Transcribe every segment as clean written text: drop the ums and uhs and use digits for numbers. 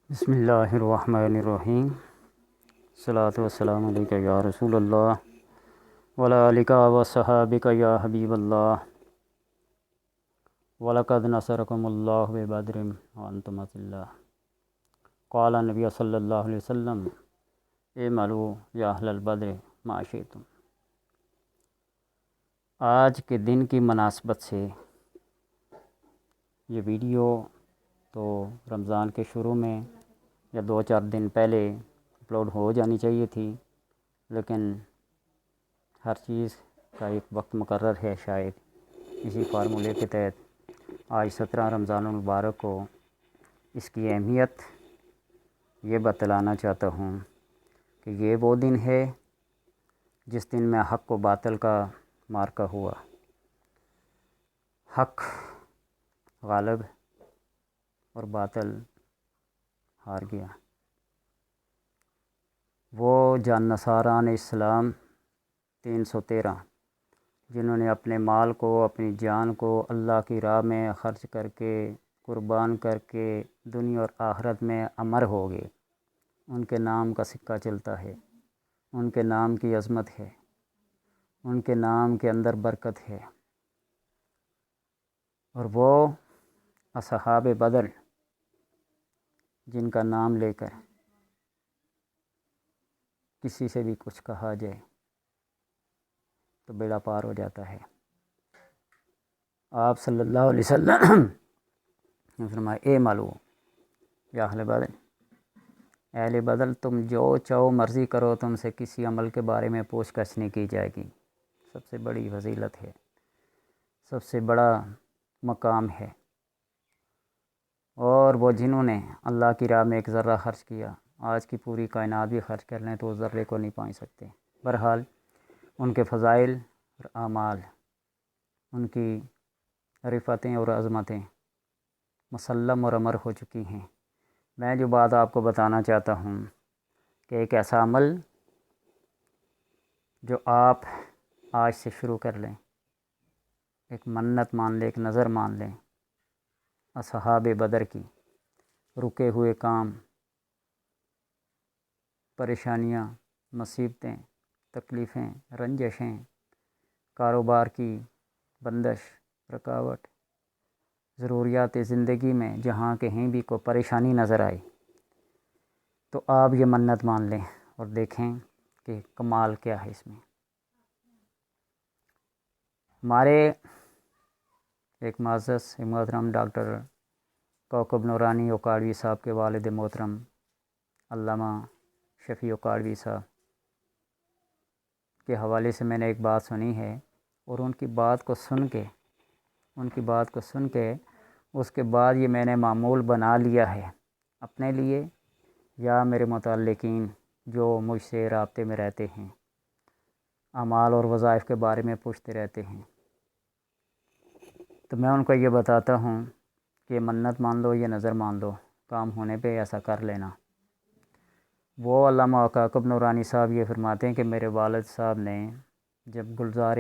بسم اللہ الرحمن الرحیم، صلاۃ والسلام علیک یا رسول اللہ وعلی آلک و صحابک یا حبیب اللہ وَلَقَدْ نَصَرَكُمُ اللّٰهُ بِبَدْرٍ وَأَنْتُمْ أَذِلَّةٌ قال نبی صلی اللہ علیہ وسلم اعملوا یا اہل البدر ما شئتم۔ آج کے دن کی مناسبت سے یہ ویڈیو تو رمضان کے شروع میں یا 2-4 دن پہلے اپلوڈ ہو جانی چاہیے تھی، لیکن ہر چیز کا ایک وقت مقرر ہے۔ شاید اسی فارمولے کے تحت آج 17 رمضان المبارک کو اس کی اہمیت یہ بتلانا چاہتا ہوں کہ یہ وہ دن ہے جس دن میں حق و باطل کا معرکہ ہوا، حق غالب اور باطل ہار گیا۔ وہ جانصاران اسلام 313 جنہوں نے اپنے مال کو، اپنی جان کو اللہ کی راہ میں خرچ کر کے، قربان کر کے دنیا اور آخرت میں امر ہو گئے، ان کے نام کا سکہ چلتا ہے، ان کے نام کی عظمت ہے، ان کے نام کے اندر برکت ہے۔ اور وہ اصحاب بدر جن کا نام لے کر کسی سے بھی کچھ کہا جائے تو بیڑا پار ہو جاتا ہے۔ آپ صلی اللہ علیہ وسلم نے فرمایا اعملوا یا اہل بدر، اہل بدر تم جو چاہو مرضی کرو، تم سے کسی عمل کے بارے میں پوچھ گچھ نہیں کی جائے گی۔ سب سے بڑی فضیلت ہے، سب سے بڑا مقام ہے۔ اور وہ جنہوں نے اللہ کی راہ میں ایک ذرہ خرچ کیا، آج کی پوری کائنات بھی خرچ کر لیں تو اس ذرے کو نہیں پا سکتے۔ بہرحال ان کے فضائل اور اعمال، ان کی رفتیں اور عظمتیں مسلم اور امر ہو چکی ہیں۔ میں جو بات آپ کو بتانا چاہتا ہوں کہ ایک ایسا عمل جو آپ آج سے شروع کر لیں، ایک منت مان لیں، ایک نظر مان لیں اصحاب بدر کی، رکے ہوئے کام، پریشانیاں، مصیبتیں، تکلیفیں، رنجشیں، کاروبار کی بندش، رکاوٹ، ضروریات زندگی میں جہاں کہیں بھی کوئی پریشانی نظر آئے تو آپ یہ منت مان لیں اور دیکھیں کہ کمال کیا ہے اس میں۔ ہمارے ایک معزز محترم ڈاکٹر کوکب نورانی اوکاڑوی صاحب کے والد محترم علامہ شفیع اوکاڑوی صاحب کے حوالے سے میں نے ایک بات سنی ہے، اور ان کی بات کو سن کے اس کے بعد یہ میں نے معمول بنا لیا ہے اپنے لیے یا میرے متعلقین جو مجھ سے رابطے میں رہتے ہیں، اعمال اور وظائف کے بارے میں پوچھتے رہتے ہیں، تو میں ان کو یہ بتاتا ہوں کہ منت مان لو، یہ نظر مان لو، کام ہونے پہ ایسا کر لینا۔ وہ علامہ کوکب نورانی صاحب یہ فرماتے ہیں کہ میرے والد صاحب نے جب گلزار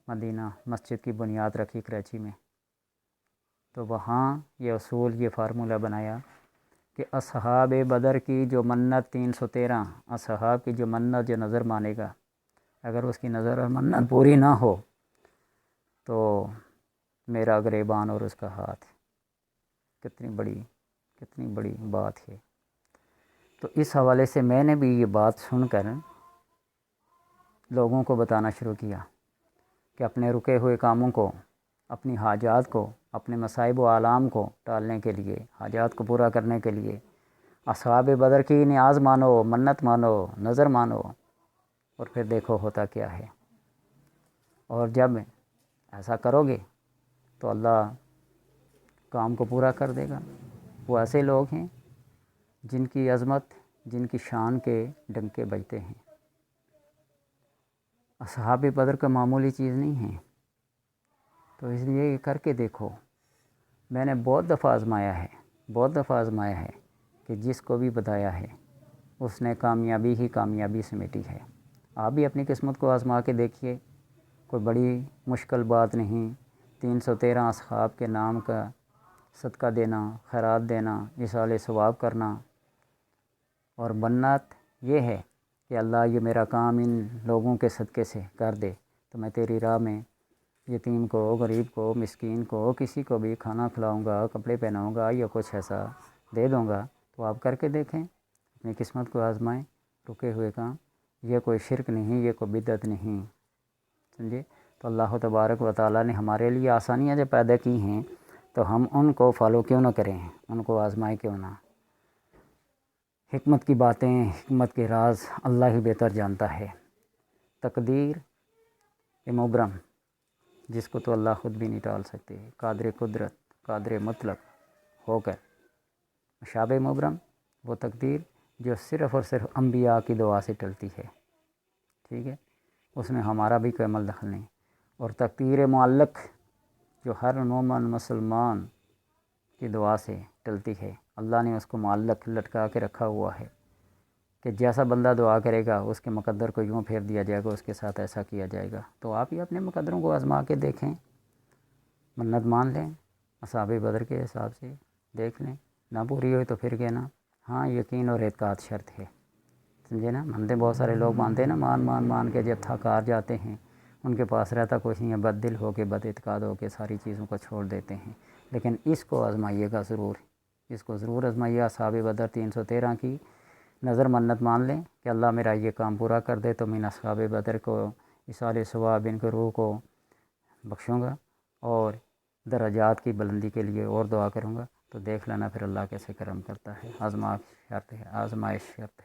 مدینہ مسجد کی بنیاد رکھی کراچی میں، تو وہاں یہ اصول، یہ فارمولہ بنایا کہ اصحاب بدر کی جو منت 313 اصحاب کی جو منت جو نظر مانے گا، اگر اس کی نظر اور منت پوری نہ ہو تو میرا گریبان اور اس کا ہاتھ۔ کتنی بڑی بات ہے۔ تو اس حوالے سے میں نے بھی یہ بات سن کر لوگوں کو بتانا شروع کیا کہ اپنے رکے ہوئے کاموں کو، اپنی حاجات کو، اپنے مصائب و آلام کو ٹالنے کے لیے، حاجات کو پورا کرنے کے لیے اصحاب بدر کی نیاز مانو، منت مانو، نظر مانو، اور پھر دیکھو ہوتا کیا ہے۔ اور جب ایسا کرو گے تو اللہ کام کو پورا کر دے گا۔ وہ ایسے لوگ ہیں جن کی عظمت، جن کی شان کے ڈنکے بجتے ہیں۔ اصحاب بدر کا معمولی چیز نہیں ہے، تو اس لیے یہ کر کے دیکھو۔ میں نے بہت دفعہ آزمایا ہے کہ جس کو بھی بتایا ہے اس نے کامیابی ہی کامیابی سمیٹی ہے۔ آپ بھی اپنی قسمت کو آزما کے دیکھیے، کوئی بڑی مشکل بات نہیں۔ 313 اصحاب کے نام کا صدقہ دینا، خیرات دینا، ایصال ثواب کرنا، اور منت یہ ہے کہ اللہ یہ میرا کام ان لوگوں کے صدقے سے کر دے تو میں تیری راہ میں یتیم کو، غریب کو، مسکین کو، کسی کو بھی کھانا کھلاؤں گا، کپڑے پہناؤں گا یا کچھ ایسا دے دوں گا۔ تو آپ کر کے دیکھیں، اپنی قسمت کو آزمائیں، رکے ہوئے کام۔ یہ کوئی شرک نہیں، یہ کوئی بدعت نہیں، سمجھے؟ تو اللہ تبارک و تعالیٰ نے ہمارے لیے آسانیاں جو پیدا کی ہیں تو ہم ان کو فالو کیوں نہ کریں، ان کو آزمائیں کیوں نہ۔ حکمت کی باتیں، حکمت کے راز اللہ ہی بہتر جانتا ہے۔ تقدیر مبرم، جس کو تو اللہ خود بھی نہیں ٹال سکتے، قادر قدرت، قادر مطلق ہو کر شاب مبرم، وہ تقدیر جو صرف اور صرف انبیاء کی دعا سے ٹلتی ہے، ٹھیک ہے، اس میں ہمارا بھی کوئی عمل دخل نہیں۔ اور تقدیر معلق جو ہر مومن مسلمان کی دعا سے ٹلتی ہے، اللہ نے اس کو معلق لٹکا کے رکھا ہوا ہے کہ جیسا بندہ دعا کرے گا اس کے مقدر کو یوں پھیر دیا جائے گا، اس کے ساتھ ایسا کیا جائے گا۔ تو آپ ہی اپنے مقدروں کو آزما کے دیکھیں، منت مان لیں، اصحاب بدر کے حساب سے دیکھ لیں، نہ پوری ہوئی تو پھر کہنا ہاں یقین اور اعتقاد شرط ہے، سمجھے نا؟ مانتے بہت سارے لوگ مانتے ہیں نا، مان کے جب تھک ہار جاتے ہیں، ان کے پاس رہتا کچھ نہیں ہے، بد دل ہو کے، بد اعتقاد ہو کے ساری چیزوں کو چھوڑ دیتے ہیں۔ لیکن اس کو آزمائیے گا ضرور، اس کو ضرور آزمائیے۔ اصحاب بدر 313 کی نظر منت مان لیں کہ اللہ میرا یہ کام پورا کر دے تو میں اصحاب بدر کو ایصال ثواب ان کے روح کو بخشوں گا اور درجات کی بلندی کے لیے اور دعا کروں گا۔ تو دیکھ لینا پھر اللہ کیسے کرم کرتا ہے۔ آزمائش شرط ہے، آزمائش شرط ہے۔